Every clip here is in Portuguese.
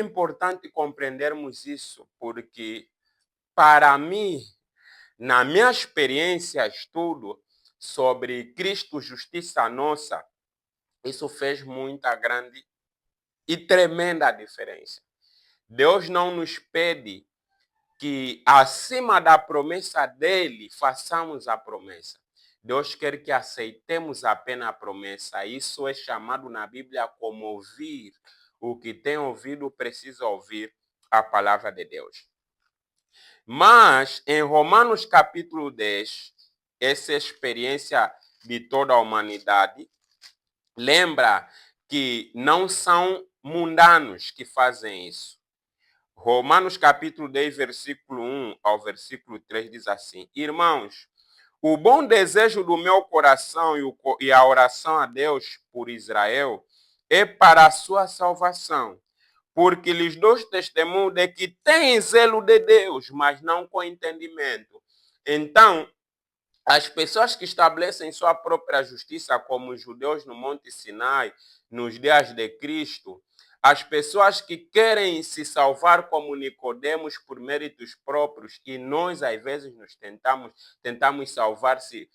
importante compreendermos isso, porque, para mim, na minha experiência, estudo sobre Cristo, justiça nossa, isso fez muita grande e tremenda diferença. Deus não nos pede que, acima da promessa dele, façamos a promessa. Deus quer que aceitemos apenas a promessa. Isso é chamado na Bíblia como ouvir. O que tem ouvido precisa ouvir a palavra de Deus. Mas, em Romanos capítulo 10, essa experiência de toda a humanidade, lembra que não são mundanos que fazem isso. Romanos capítulo 10, versículo 1 ao versículo 3 diz assim: Irmãos, o bom desejo do meu coração e a oração a Deus por Israel é para a sua salvação, porque lhes dou testemunho de que têm zelo de Deus, mas não com entendimento. Então, as pessoas que estabelecem sua própria justiça, como os judeus no Monte Sinai, nos dias de Cristo, as pessoas que querem se salvar como Nicodemos por méritos próprios, e nós às vezes tentamos salvar-se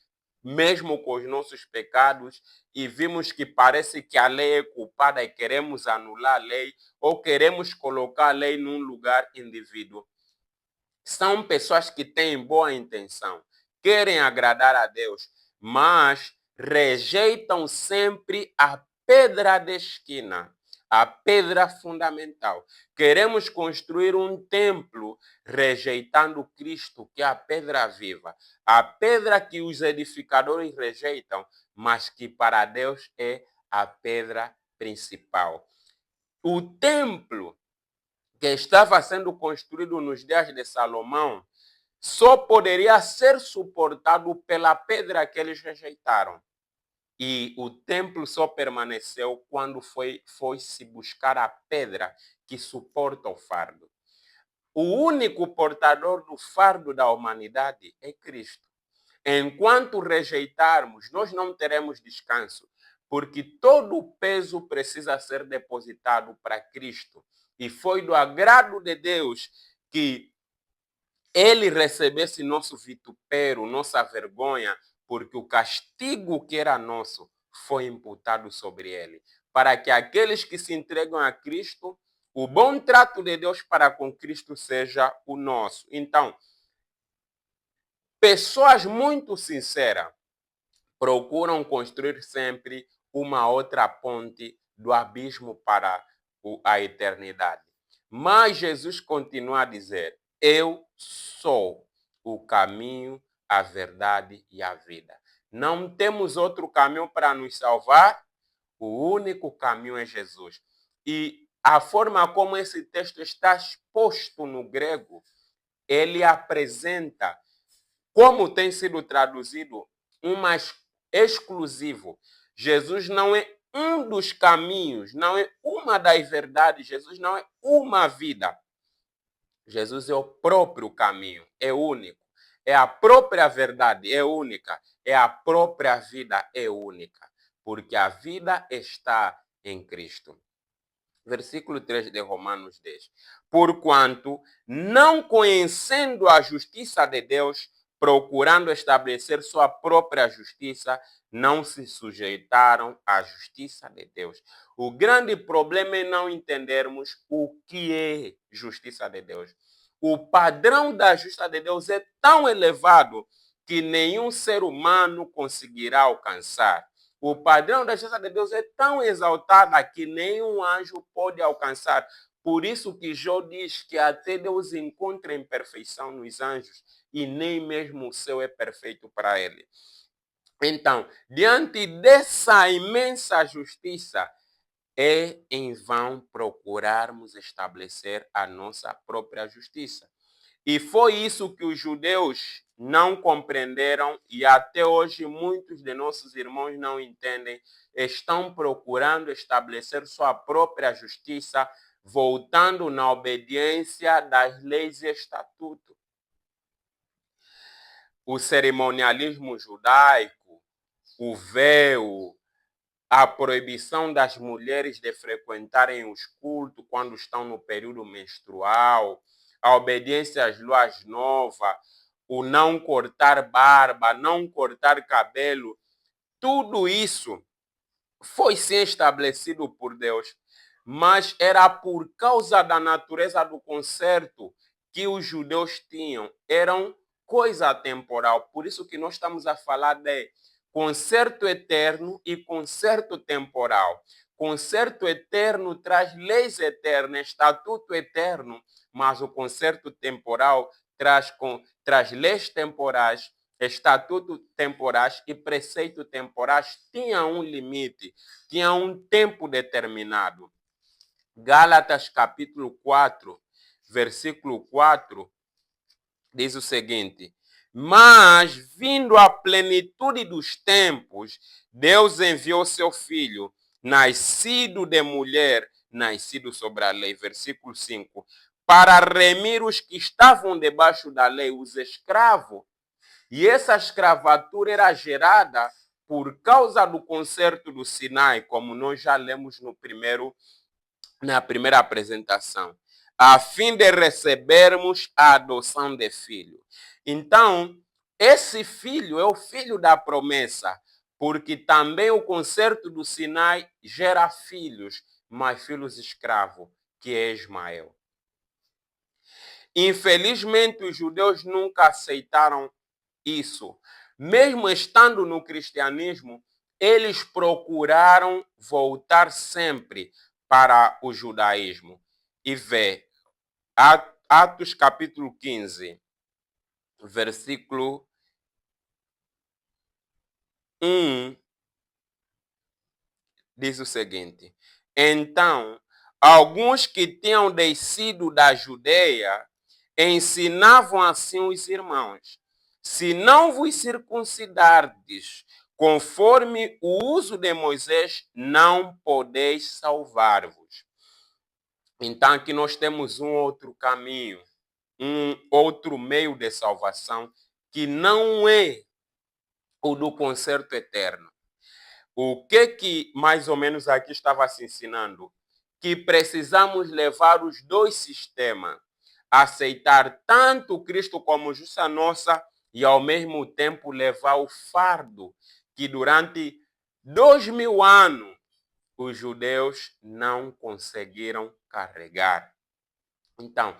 mesmo com os nossos pecados, e vimos que parece que a lei é culpada e queremos anular a lei, ou queremos colocar a lei num lugar indevido. São pessoas que têm boa intenção, querem agradar a Deus, mas rejeitam sempre a pedra de esquina, a pedra fundamental. Queremos construir um templo rejeitando Cristo, que é a pedra viva, a pedra que os edificadores rejeitam, mas que para Deus é a pedra principal. O templo que estava sendo construído nos dias de Salomão só poderia ser suportado pela pedra que eles rejeitaram. E o templo só permaneceu quando foi-se buscar a pedra que suporta o fardo. O único portador do fardo da humanidade é Cristo. Enquanto rejeitarmos, nós não teremos descanso, porque todo o peso precisa ser depositado para Cristo. E foi do agrado de Deus que ele recebesse nosso vitupério, nossa vergonha, porque o castigo que era nosso foi imputado sobre ele. Para que aqueles que se entregam a Cristo, o bom trato de Deus para com Cristo seja o nosso. Então, pessoas muito sinceras procuram construir sempre uma outra ponte do abismo para a eternidade. Mas Jesus continua a dizer: eu sou o caminho, a verdade e a vida. Não temos outro caminho para nos salvar, o único caminho é Jesus. E a forma como esse texto está exposto no grego, ele apresenta, como tem sido traduzido, um mais exclusivo. Jesus não é um dos caminhos, não é uma das verdades, Jesus não é uma vida. Jesus é o próprio caminho, é único. É a própria verdade, é única. É a própria vida, é única. Porque a vida está em Cristo. Versículo 3 de Romanos 10. Porquanto, não conhecendo a justiça de Deus, procurando estabelecer sua própria justiça, não se sujeitaram à justiça de Deus. O grande problema é não entendermos o que é justiça de Deus. O padrão da justiça de Deus é tão elevado que nenhum ser humano conseguirá alcançar. O padrão da justiça de Deus é tão exaltada que nenhum anjo pode alcançar. Por isso que Jó diz que até Deus encontra imperfeição nos anjos e nem mesmo o céu é perfeito para ele. Então, diante dessa imensa justiça, é em vão procurarmos estabelecer a nossa própria justiça. E foi isso que os judeus não compreenderam e até hoje muitos de nossos irmãos não entendem. Estão procurando estabelecer sua própria justiça, voltando na obediência das leis e estatutos. O cerimonialismo judaico, o véu, a proibição das mulheres de frequentarem os cultos quando estão no período menstrual, a obediência às luas novas, o não cortar barba, não cortar cabelo, tudo isso foi sim estabelecido por Deus, mas era por causa da natureza do concerto que os judeus tinham. Eram coisa temporal. Por isso que nós estamos a falar de concerto eterno e concerto temporal. Concerto eterno traz leis eternas, estatuto eterno, mas o concerto temporal traz leis temporais, estatuto temporais e preceito temporais. Tinha um limite, tinha um tempo determinado. Gálatas capítulo 4, versículo 4, diz o seguinte: mas, vindo a plenitude dos tempos, Deus enviou seu filho, nascido de mulher, nascido sobre a lei. Versículo 5. Para remir os que estavam debaixo da lei, os escravos. E essa escravatura era gerada por causa do concerto do Sinai, como nós já lemos na primeira apresentação, a fim de recebermos a adoção de filho. Então, esse filho é o filho da promessa, porque também o concerto do Sinai gera filhos, mas filhos escravos, que é Ismael. Infelizmente, os judeus nunca aceitaram isso. Mesmo estando no cristianismo, eles procuraram voltar sempre para o judaísmo. E vê, Atos capítulo 15, versículo 1, diz o seguinte: então, alguns que tinham descido da Judeia ensinavam assim os irmãos: se não vos circuncidardes conforme o uso de Moisés, não podeis salvar-vos. Então, aqui nós temos um outro caminho, um outro meio de salvação, que não é o do concerto eterno. O que mais ou menos aqui estava se ensinando? Que precisamos levar os dois sistemas, aceitar tanto Cristo como justiça nossa e ao mesmo tempo levar o fardo que durante 2000 anos os judeus não conseguiram carregar. Então,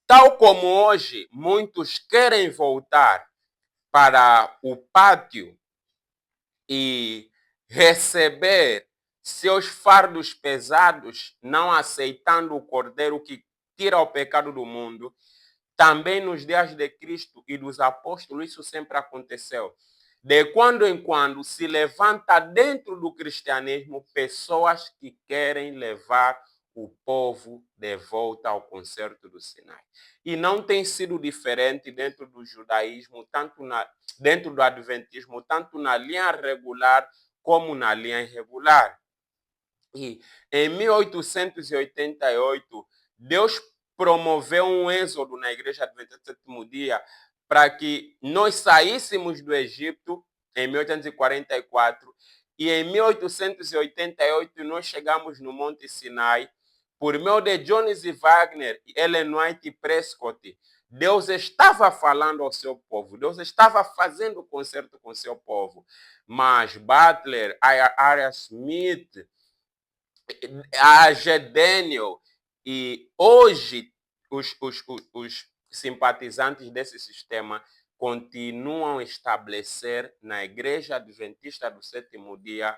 tal como hoje muitos querem voltar para o pátio e receber seus fardos pesados, não aceitando o Cordeiro que tira o pecado do mundo, também nos dias de Cristo e dos apóstolos isso sempre aconteceu. De quando em quando se levanta dentro do cristianismo pessoas que querem levar o povo de volta ao concerto do Sinai. E não tem sido diferente dentro do judaísmo, dentro do adventismo, tanto na linha regular como na linha irregular. E em 1888, Deus promoveu um êxodo na Igreja Adventista do Sétimo Dia para que nós saíssemos do Egito em 1844 e em 1888 nós chegamos no Monte Sinai por meio de Jones e Wagner, Ellen White e Prescott. Deus estava falando ao seu povo, Deus estava fazendo concerto com o seu povo, mas Butler, A.R. Smith, a G. Daniel e hoje os simpatizantes desse sistema continuam a estabelecer na Igreja Adventista do Sétimo Dia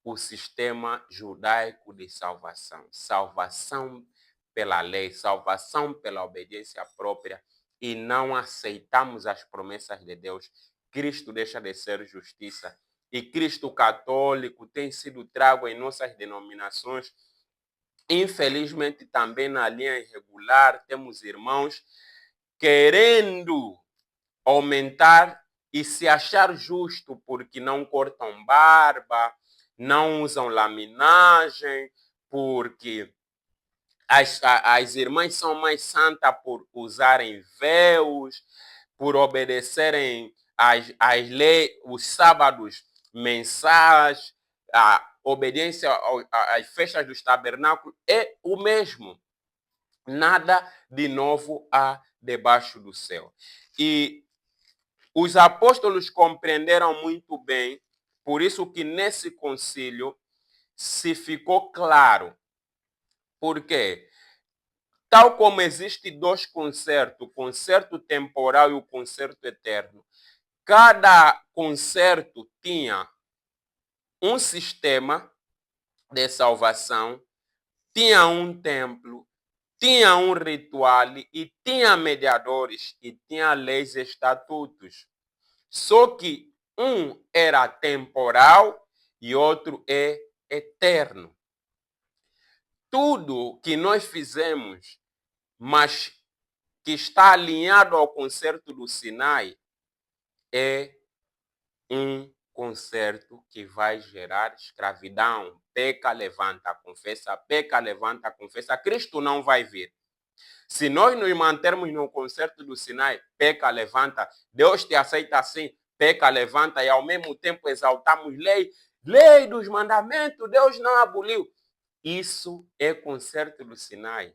o sistema judaico de salvação. Salvação pela lei, salvação pela obediência própria, e não aceitamos as promessas de Deus. Cristo deixa de ser justiça. E Cristo católico tem sido trago em nossas denominações. Infelizmente, também na linha irregular, temos irmãos querendo aumentar e se achar justo porque não cortam barba, não usam laminagem, porque as irmãs são mais santas por usarem véus, por obedecerem às leis, os sábados mensais, a obediência às festas dos tabernáculos é o mesmo. Nada de novo há debaixo do céu. E os apóstolos compreenderam muito bem, por isso que nesse concílio se ficou claro. Por quê? Tal como existe dois concertos, o concerto temporal e o concerto eterno, cada concerto tinha um sistema de salvação, tinha um templo, tinha um ritual e tinha mediadores e tinha leis e estatutos. Só que um era temporal e outro é eterno. Tudo que nós fizemos, mas que está alinhado ao concerto do Sinai, é um concerto que vai gerar escravidão. Peca, levanta, confessa, peca, levanta, confessa. Cristo não vai vir. Se nós nos mantermos no concerto do Sinai, peca, levanta, Deus te aceita assim, peca, levanta, e ao mesmo tempo exaltamos lei dos mandamentos, Deus não aboliu. Isso é concerto do Sinai.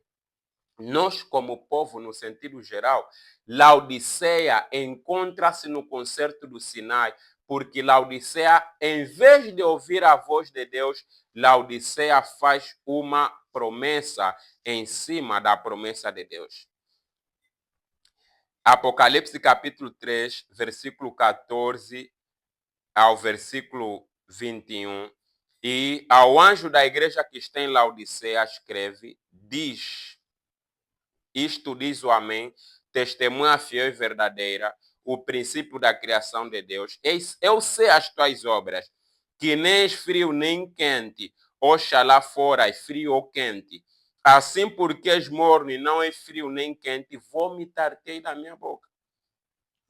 Nós, como povo, no sentido geral, Laodiceia encontra-se no concerto do Sinai, porque Laodiceia, em vez de ouvir a voz de Deus, Laodiceia faz uma promessa em cima da promessa de Deus. Apocalipse capítulo 3, versículo 14 ao versículo 21. E ao anjo da igreja que está em Laodiceia escreve, isto diz o Amém, testemunha fiel e verdadeira, o princípio da criação de Deus. Eu sei as tuas obras, que nem és frio nem quente, oxalá foras frio ou quente. Assim, porque és morno e não és frio nem quente, vomitar-te da minha boca.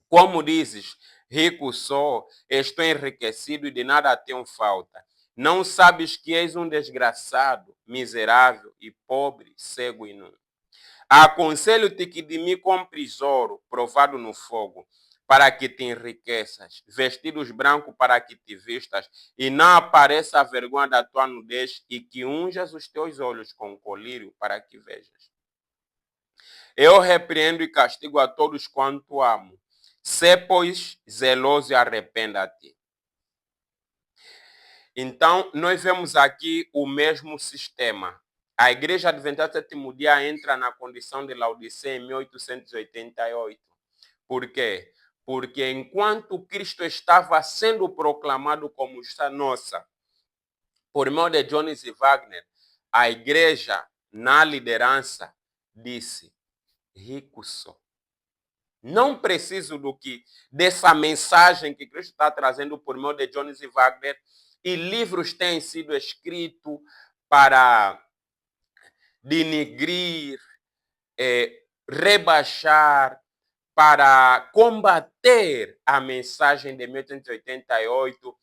Como dizes, rico sou, estou enriquecido e de nada tenho falta. Não sabes que és um desgraçado, miserável e pobre, cego e nu. Aconselho-te que de mim compres ouro, provado no fogo, para que te enriqueças, vestidos brancos para que te vistas, e não apareça a vergonha da tua nudez, e que unjas os teus olhos com colírio para que vejas. Eu repreendo e castigo a todos quanto amo. Sê, pois, zeloso e arrependa-te. Então, nós vemos aqui o mesmo sistema. A Igreja Adventista do Sétimo Dia entra na condição de Laodiceia em 1888. Por quê? Porque enquanto Cristo estava sendo proclamado como está nossa, por meio de Jones e Wagner, a igreja, na liderança, disse, rico sou. Não preciso dessa mensagem que Cristo está trazendo por meio de Jones e Wagner, e livros têm sido escritos para denigrir, rebaixar, para combater a mensagem de 1888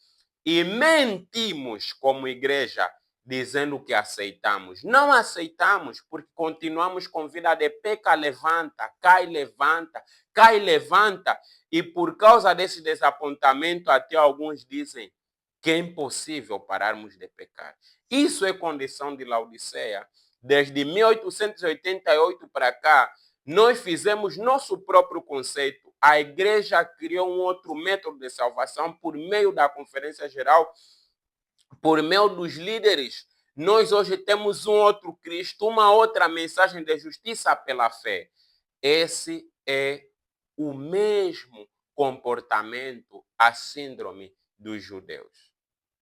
e mentimos como igreja dizendo que aceitamos. Não aceitamos porque continuamos com vida de peca, levanta, cai, levanta. E por causa desse desapontamento, até alguns dizem que é impossível pararmos de pecar. Isso é condição de Laodiceia. Desde 1888 para cá, nós fizemos nosso próprio conceito. A igreja criou um outro método de salvação por meio da Conferência Geral, por meio dos líderes. Nós hoje temos um outro Cristo, uma outra mensagem de justiça pela fé. Esse é o mesmo comportamento, a síndrome dos judeus.